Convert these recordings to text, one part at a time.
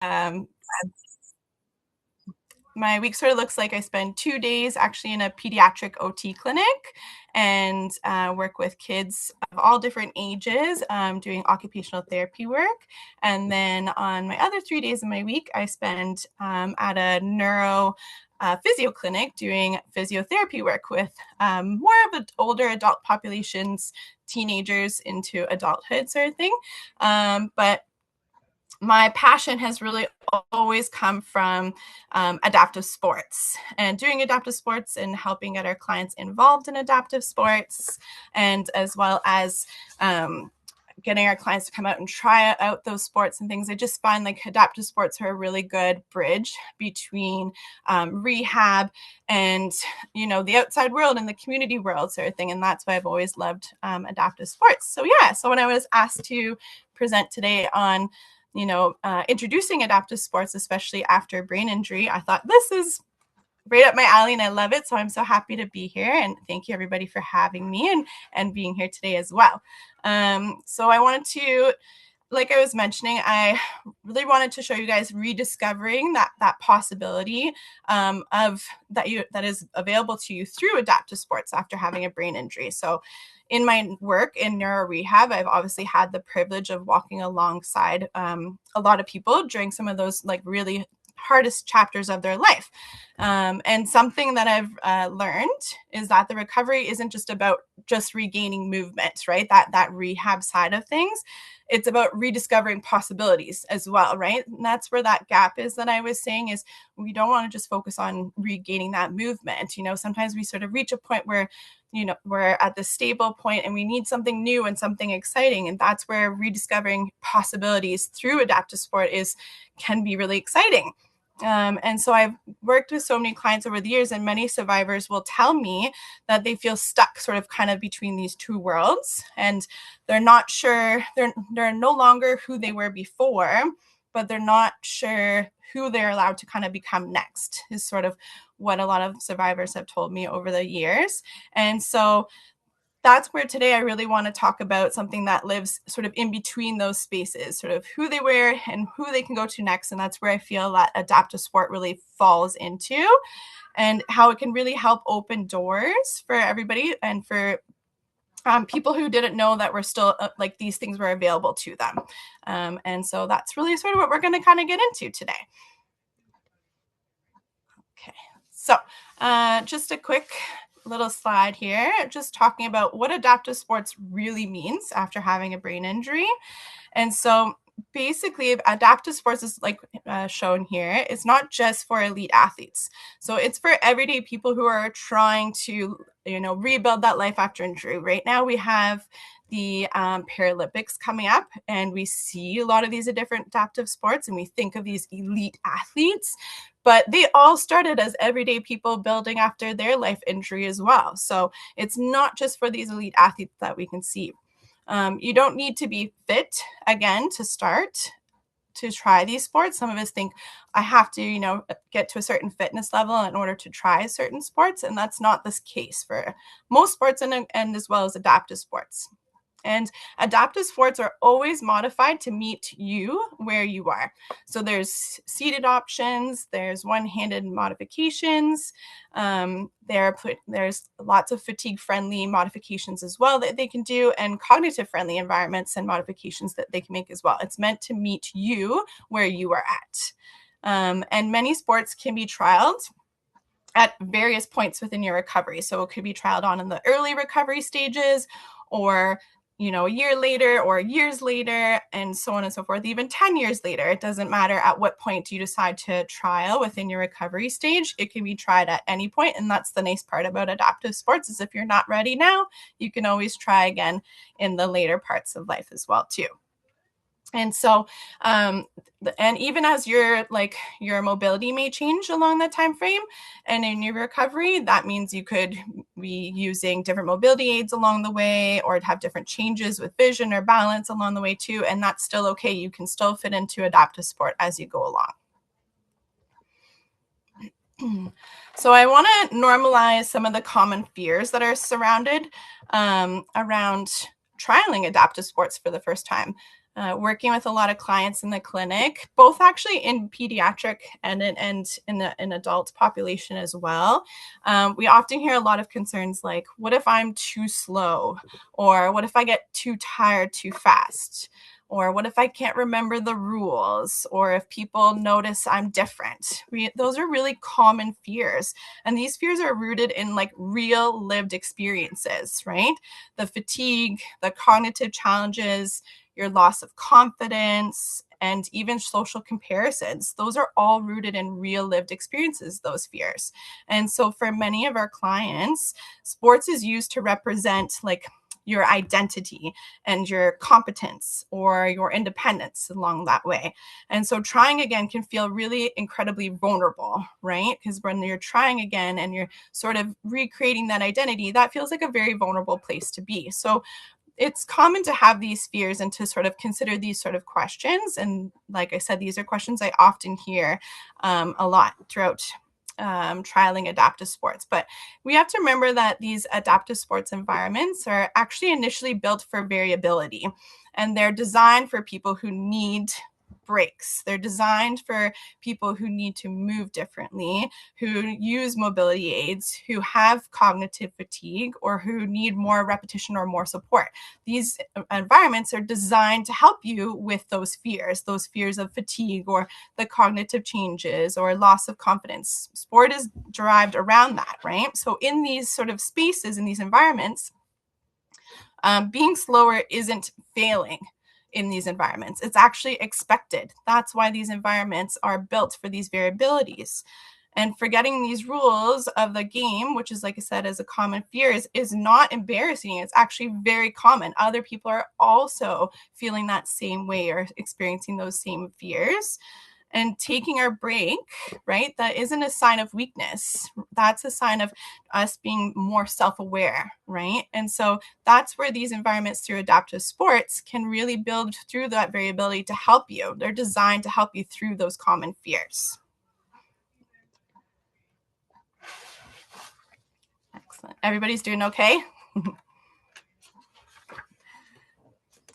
um, my week sort of looks like I spend 2 days actually in a pediatric OT clinic and work with kids of all different ages doing occupational therapy work. And then on my other 3 days of my week, I spend at a neuro physio clinic doing physiotherapy work with more of the older adult populations, teenagers into adulthood sort of thing. But my passion has really always come from adaptive sports and doing adaptive sports and helping get our clients involved in adaptive sports, and as well as getting our clients to come out and try out those sports and things. I just find like adaptive sports are a really good bridge between rehab and, you know, the outside world and the community world sort of thing. And that's why I've always loved adaptive sports. So yeah, so when I was asked to present today on, you know, introducing adaptive sports, especially after brain injury, I thought this is right up my alley and I love it. So I'm so happy to be here, and thank you everybody for having me and being here today as well. So I wanted to, like I was mentioning, I really wanted to show you guys rediscovering that possibility that is available to you through adaptive sports after having a brain injury. So in my work in neuro rehab, I've obviously had the privilege of walking alongside a lot of people during some of those like really hardest chapters of their life. And something that I've learned is that the recovery isn't just about just regaining movement, right? That rehab side of things. It's about rediscovering possibilities as well, right? And that's where that gap is that I was saying is we don't want to just focus on regaining that movement. You know, sometimes we sort of reach a point where, you know, we're at the stable point and we need something new and something exciting. And that's where rediscovering possibilities through adaptive sport can be really exciting. And so I've worked with so many clients over the years, and many survivors will tell me that they feel stuck sort of kind of between these two worlds, and they're not sure, they're no longer who they were before, but they're not sure who they're allowed to kind of become next, is sort of what a lot of survivors have told me over the years. And so that's where today I really want to talk about something that lives sort of in between those spaces, sort of who they were and who they can go to next. And that's where I feel that adaptive sport really falls into, and how it can really help open doors for everybody and for people who didn't know that were still like these things were available to them. And so that's really sort of what we're going to kind of get into today. Okay, so just a quick little slide here, just talking about what adaptive sports really means after having a brain injury. And so basically adaptive sports is like shown here. It's not just for elite athletes. So it's for everyday people who are trying to, you know, rebuild that life after injury. Right now we have the Paralympics coming up, and we see a lot of these different adaptive sports, and we think of these elite athletes, but they all started as everyday people building after their life injury as well. So it's not just for these elite athletes that we can see. You don't need to be fit again to start to try these sports. Some of us think I have to, you know, get to a certain fitness level in order to try certain sports, and that's not the case for most sports and as well as adaptive sports. And adaptive sports are always modified to meet you where you are. So there's seated options, there's one-handed modifications, there's lots of fatigue-friendly modifications as well that they can do, and cognitive-friendly environments and modifications that they can make as well. It's meant to meet you where you are at. And many sports can be trialed at various points within your recovery. So it could be trialed on in the early recovery stages, or, you know, a year later or years later, and so on and so forth, even 10 years later. It doesn't matter at what point you decide to trial within your recovery stage. It can be tried at any point, and that's the nice part about adaptive sports, is if you're not ready now, you can always try again in the later parts of life as well too. And so, and even as your mobility may change along that time frame, and in your recovery, that means you could be using different mobility aids along the way, or have different changes with vision or balance along the way too. And that's still okay. You can still fit into adaptive sport as you go along. So I want to normalize some of the common fears that are surrounded around trialing adaptive sports for the first time. working with a lot of clients in the clinic, both actually in pediatric and in an adult population as well. We often hear a lot of concerns like, what if I'm too slow? Or what if I get too tired too fast? Or what if I can't remember the rules? Or if people notice I'm different? Those are really common fears. And these fears are rooted in like real lived experiences, right? The fatigue, the cognitive challenges, your loss of confidence, and even social comparisons. Those are all rooted in real lived experiences, those fears. And so for many of our clients, sports is used to represent like your identity and your competence or your independence along that way. And so trying again can feel really incredibly vulnerable, right? Because when you're trying again and you're sort of recreating that identity, that feels like a very vulnerable place to be. So it's common to have these fears and to sort of consider these sort of questions. And like I said, these are questions I often hear a lot throughout trialing adaptive sports. But we have to remember that these adaptive sports environments are actually initially built for variability, and they're designed for people who need breaks. They're designed for people who need to move differently, who use mobility aids, who have cognitive fatigue, or who need more repetition or more support. These environments are designed to help you with those fears of fatigue or the cognitive changes or loss of confidence. Sport is derived around that, right? So in these sort of spaces, in these environments, being slower isn't failing in these environments. It's actually expected. That's why these environments are built for these variabilities. And forgetting these rules of the game, which is, like I said, is a common fear, is not embarrassing. It's actually very common. Other people are also feeling that same way or experiencing those same fears. And taking our break, right, that isn't a sign of weakness. That's a sign of us being more self-aware, right? And so that's where these environments through adaptive sports can really build through that variability to help you. They're designed to help you through those common fears. Excellent. Everybody's doing okay?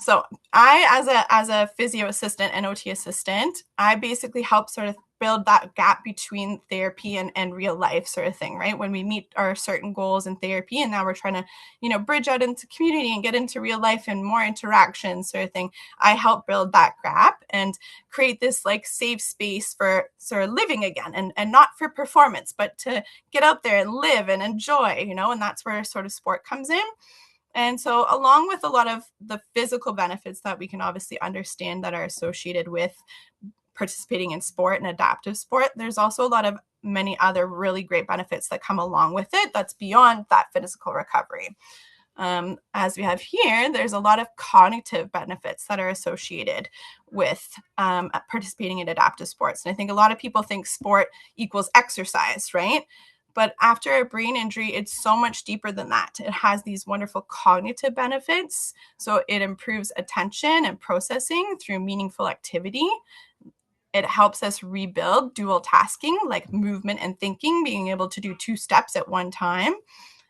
So I, as a physio assistant and OT assistant, I basically help sort of build that gap between therapy and real life sort of thing, right? When we meet our certain goals in therapy and now we're trying to, bridge out into community and get into real life and more interaction sort of thing, I help build that gap and create this like safe space for sort of living again and not for performance, but to get out there and live and enjoy, and that's where sort of sport comes in. And so, along with a lot of the physical benefits that we can obviously understand that are associated with participating in sport and adaptive sport, there's also a lot of many other really great benefits that come along with it that's beyond that physical recovery. As we have here, there's a lot of cognitive benefits that are associated with participating in adaptive sports. And I think a lot of people think sport equals exercise, right? But after a brain injury, it's so much deeper than that. It has these wonderful cognitive benefits. So it improves attention and processing through meaningful activity. It helps us rebuild dual tasking, like movement and thinking, being able to do two steps at one time.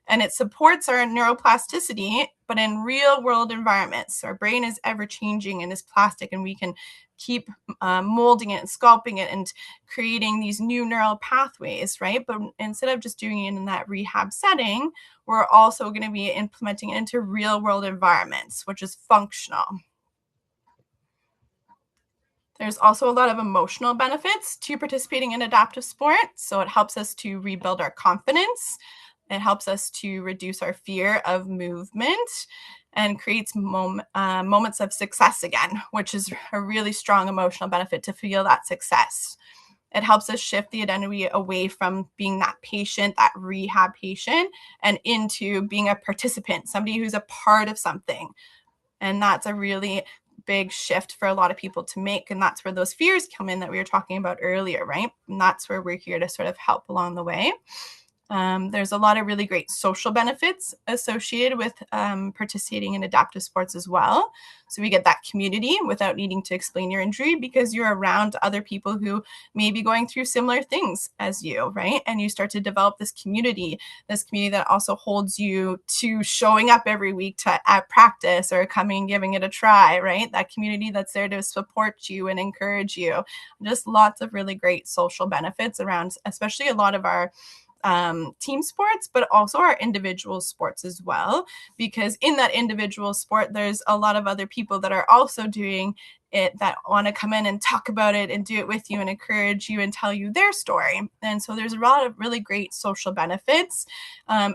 And it supports our neuroplasticity, but in real world environments. Our brain is ever changing and is plastic, and we can keep molding it and sculpting it and creating these new neural pathways, right? But instead of just doing it in that rehab setting, we're also going to be implementing it into real world environments, which is functional. There's also a lot of emotional benefits to participating in adaptive sport. So it helps us to rebuild our confidence. It helps us to reduce our fear of movement and creates moments of success again, which is a really strong emotional benefit to feel that success. It helps us shift the identity away from being that patient, that rehab patient, and into being a participant, somebody who's a part of something. And that's a really big shift for a lot of people to make. And that's where those fears come in that we were talking about earlier, right? And that's where we're here to sort of help along the way. There's a lot of really great social benefits associated with participating in adaptive sports as well. So we get that community without needing to explain your injury because you're around other people who may be going through similar things as you, right? And you start to develop this community that also holds you to showing up every week at practice or coming and giving it a try, right? That community that's there to support you and encourage you. Just lots of really great social benefits around, especially a lot of our team sports, but also our individual sports as well. Because in that individual sport, there's a lot of other people that are also doing it that want to come in and talk about it and do it with you and encourage you and tell you their story. And so there's a lot of really great social benefits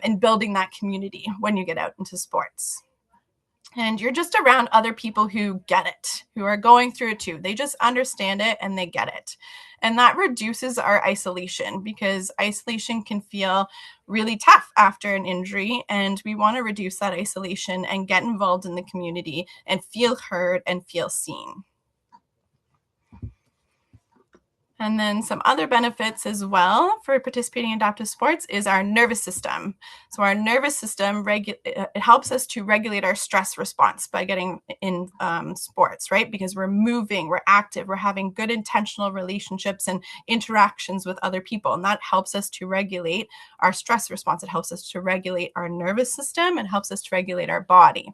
in building that community when you get out into sports. And you're just around other people who get it, who are going through it too. They just understand it and they get it. And that reduces our isolation because isolation can feel really tough after an injury. And we want to reduce that isolation and get involved in the community and feel heard and feel seen. And then some other benefits as well for participating in adaptive sports is our nervous system. So our nervous system, it helps us to regulate our stress response by getting in sports, right? Because we're moving, we're active, we're having good intentional relationships and interactions with other people. And that helps us to regulate our stress response. It helps us to regulate our nervous system. It helps us to regulate our body.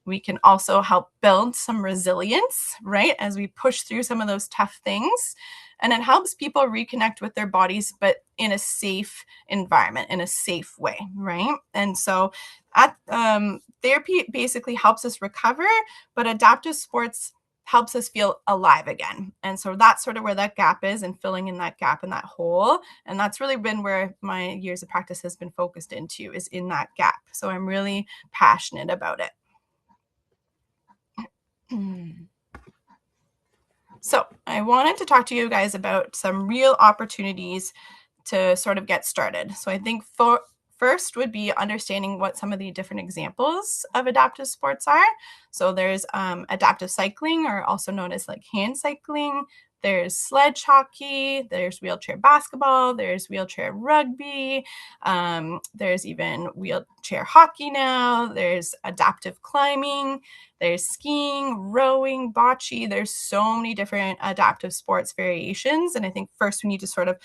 We can also help build some resilience, right, as we push through some of those tough things. And it helps people reconnect with their bodies, but in a safe environment, in a safe way, right? And so therapy basically helps us recover, but adaptive sports helps us feel alive again. And so that's sort of where that gap is and filling in that gap and that hole. And that's really been where my years of practice has been focused into, is in that gap. So I'm really passionate about it. So I wanted to talk to you guys about some real opportunities to sort of get started. So I think first would be understanding what some of the different examples of adaptive sports are. So there's adaptive cycling, or also known as like hand cycling. There's sledge hockey, there's wheelchair basketball, there's wheelchair rugby, there's even wheelchair hockey now, there's adaptive climbing, there's skiing, rowing, bocce. There's so many different adaptive sports variations. And I think first we need to sort of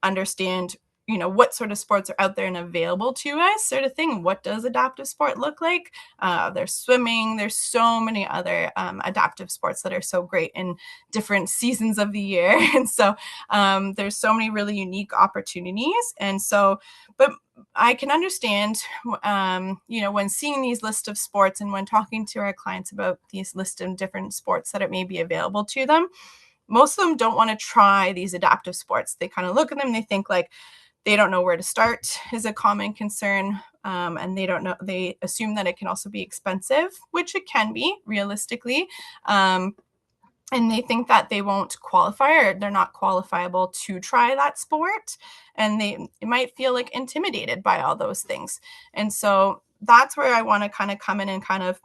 understand, what sort of sports are out there and available to us, sort of thing. What does adaptive sport look like? There's swimming. There's so many other adaptive sports that are so great in different seasons of the year. And so there's so many really unique opportunities. And so, but I can understand, when seeing these lists of sports and when talking to our clients about these lists of different sports that it may be available to them, most of them don't want to try these adaptive sports. They kind of look at them and they think like, they don't know where to start is a common concern. And they assume that it can also be expensive, which it can be realistically. And they think that they won't qualify, or they're not qualifiable to try that sport. And they might feel like intimidated by all those things. And so that's where I want to kind of come in and kind of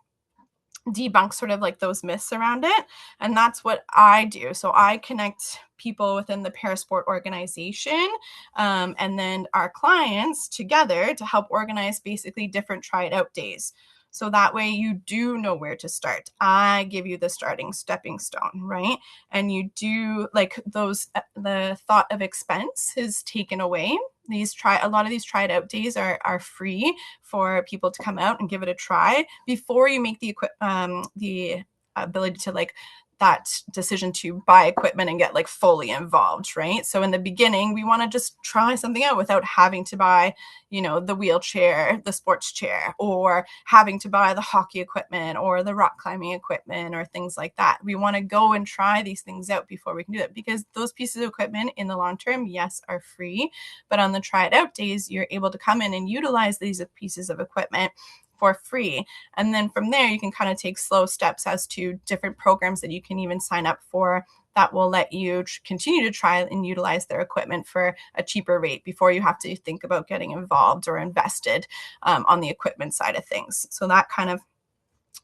debunk sort of like those myths around it. And that's what I do. So I connect people within the parasport organization and then our clients together to help organize basically different try it out days. So that way you do know where to start. I give you the stepping stone, right? And you do like the thought of expense is taken away. A lot of these try it out days are free for people to come out and give it a try before you make the ability to like that decision to buy equipment and get like fully involved, right? So in the beginning, we want to just try something out without having to buy, the wheelchair, the sports chair, or having to buy the hockey equipment or the rock climbing equipment or things like that. We want to go and try these things out before we can do it, because those pieces of equipment in the long term, yes, are free, but on the try it out days, you're able to come in and utilize these pieces of equipment for free. And then from there, you can kind of take slow steps as to different programs that you can even sign up for that will let you continue to try and utilize their equipment for a cheaper rate before you have to think about getting involved or invested on the equipment side of things. So that kind of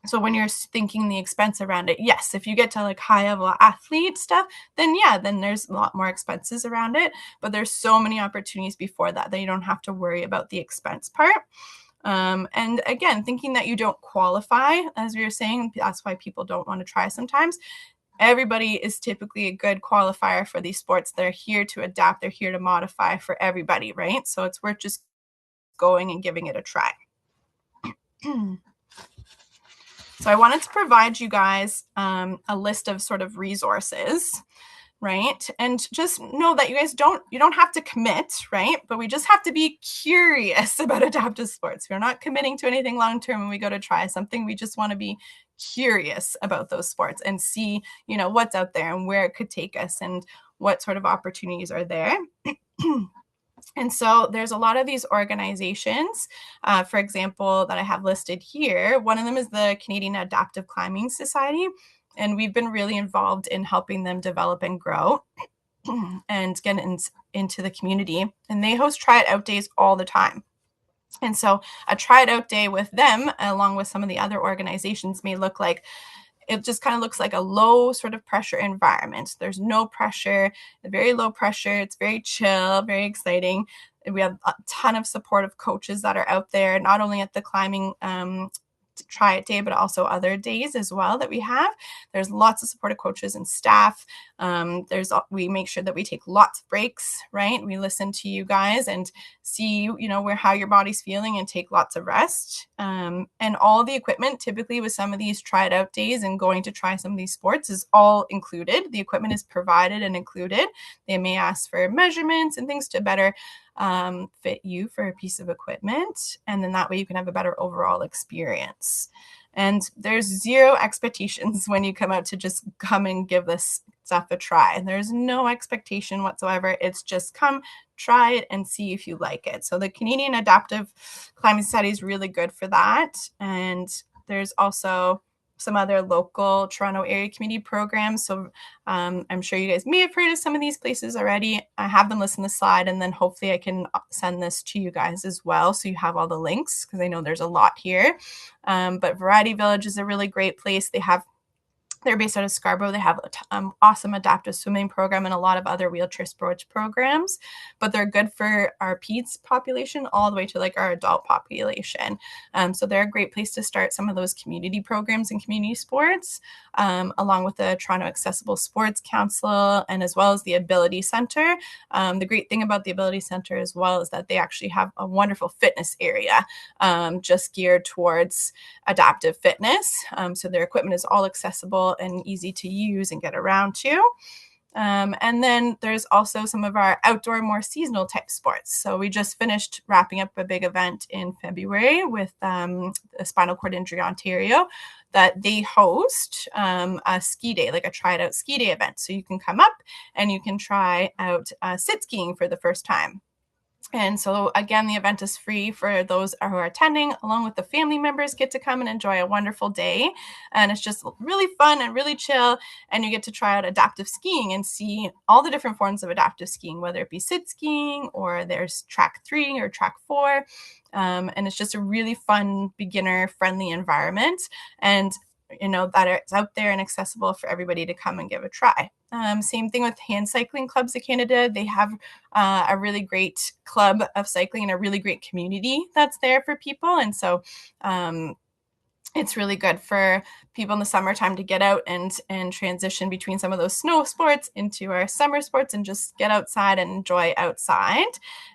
So when you're thinking the expense around it, yes, if you get to like high level athlete stuff, then yeah, then there's a lot more expenses around it. But there's so many opportunities before that you don't have to worry about the expense part. And again, thinking that you don't qualify, as we were saying, that's why people don't want to try sometimes. Everybody is typically a good qualifier for these sports. They're here to adapt, they're here to modify for everybody, right? So it's worth just going and giving it a try. So I wanted to provide you guys a list of sort of resources, right? And just know that you don't have to commit, right? But we just have to be curious about adaptive sports. We're not committing to anything long-term when we go to try something. We just want to be curious about those sports and see, what's out there and where it could take us and what sort of opportunities are there. And so there's a lot of these organizations, for example, that I have listed here. One of them is the Canadian Adaptive Climbing Society, and we've been really involved in helping them develop and grow and get into the community. And they host Try It Out days all the time. And so a Try It Out day with them, along with some of the other organizations, may look like it just kind of looks like a low sort of pressure environment. There's no pressure, very low pressure. It's very chill, very exciting. We have a ton of supportive coaches that are out there, not only at the climbing Try It day, but also other days as well that we have. There's lots of supportive coaches and staff. We make sure that we take lots of breaks, right? We listen to you guys and see, how your body's feeling and take lots of rest. And all the equipment, typically with some of these Try It Out days and going to try some of these sports, is all included. The equipment is provided and included. They may ask for measurements and things to better fit you for a piece of equipment. And then that way you can have a better overall experience. And there's zero expectations when you come out to just come and give this stuff a try. There's no expectation whatsoever. It's just come, try it, and see if you like it. So the Canadian Adaptive Climbing Society is really good for that. And there's also some other local Toronto area community programs. So I'm sure you guys may have heard of some of these places already. I have them listed in the slide, and then hopefully I can send this to you guys as well, so you have all the links, because I know there's a lot here. But Variety Village is a really great place. They're based out of Scarborough. They have an awesome adaptive swimming program and a lot of other wheelchair sports programs, but they're good for our peds population all the way to like our adult population. So they're a great place to start some of those community programs and community sports, along with the Toronto Accessible Sports Council and as well as the Ability Center. The great thing about the Ability Center as well is that they actually have a wonderful fitness area just geared towards adaptive fitness. So their equipment is all accessible and easy to use and get around to. And then there's also some of our outdoor, more seasonal type sports. So we just finished wrapping up a big event in February with the Spinal Cord Injury Ontario, that they host a ski day, like a Try It Out ski day event. So you can come up and you can try out sit skiing for the first time. And so again, the event is free for those who are attending, along with the family members get to come and enjoy a wonderful day. And it's just really fun and really chill. And you get to try out adaptive skiing and see all the different forms of adaptive skiing, whether it be sit skiing or there's track 3 or track 4. And it's just a really fun, beginner friendly environment. And that it's out there and accessible for everybody to come and give a try. Same thing with Hand Cycling Clubs of Canada. They have a really great club of cycling and a really great community that's there for people. And so it's really good for people in the summertime to get out and transition between some of those snow sports into our summer sports and just get outside and enjoy outside.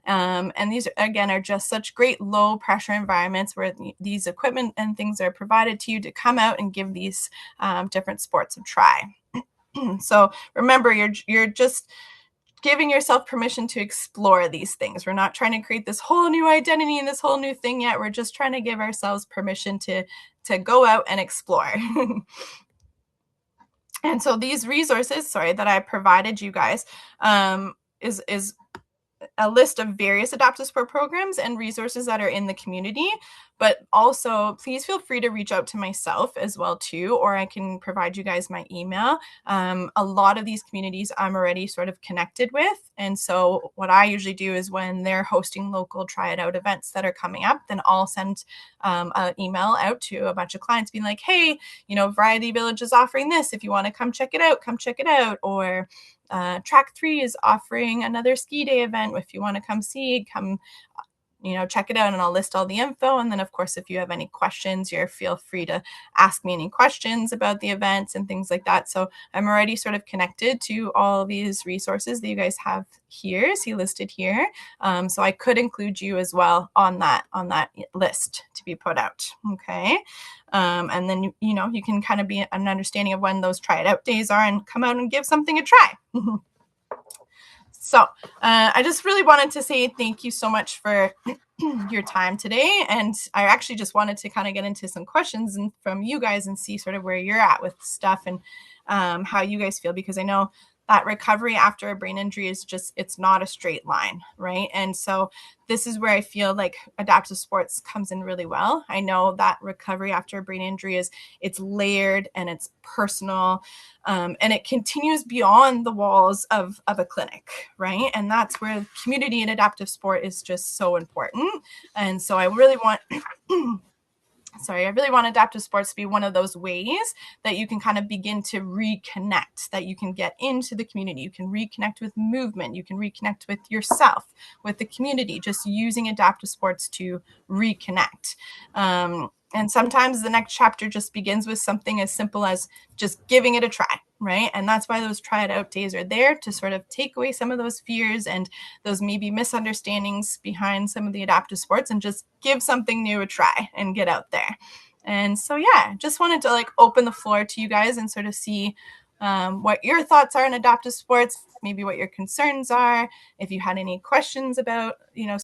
And these, again, are just such great low pressure environments where these equipment and things are provided to you to come out and give these different sports a try. So remember, you're just giving yourself permission to explore these things. We're not trying to create this whole new identity and this whole new thing yet. We're just trying to give ourselves permission to go out and explore. And so these resources, that I provided you guys is a list of various adaptive sport programs and resources that are in the community. But also, please feel free to reach out to myself as well too, or I can provide you guys my email. A lot of these communities I'm already sort of connected with. And so what I usually do is when they're hosting local try it out events that are coming up, then I'll send an email out to a bunch of clients being like, hey, Variety Village is offering this. If you want to come check it out, come check it out. Or Track 3 is offering another ski day event. If you want to come see, come check it out, and I'll list all the info. And then of course, if you have any questions, feel free to ask me any questions about the events and things like that. So I'm already sort of connected to all these resources that you guys have here, see listed here. So I could include you as well on that list to be put out. Okay. And then, you can kind of be an understanding of when those try it out days are and come out and give something a try. So I just really wanted to say thank you so much for your time today. And I actually just wanted to kind of get into some questions from you guys and see sort of where you're at with stuff and how you guys feel, because I know that recovery after a brain injury is it's not a straight line, right? And so this is where I feel like adaptive sports comes in really well. I know that recovery after a brain injury it's layered and it's personal, and it continues beyond the walls of a clinic, right? And that's where community and adaptive sport is just so important. And so I really want adaptive sports to be one of those ways that you can kind of begin to reconnect, that you can get into the community. You can reconnect with movement. You can reconnect with yourself, with the community, just using adaptive sports to reconnect. And sometimes the next chapter just begins with something as simple as just giving it a try, right? And that's why those try it out days are there, to sort of take away some of those fears and those maybe misunderstandings behind some of the adaptive sports, and just give something new a try and get out there. And so, yeah, just wanted to open the floor to you guys and sort of see what your thoughts are on adaptive sports, maybe what your concerns are, if you had any questions about,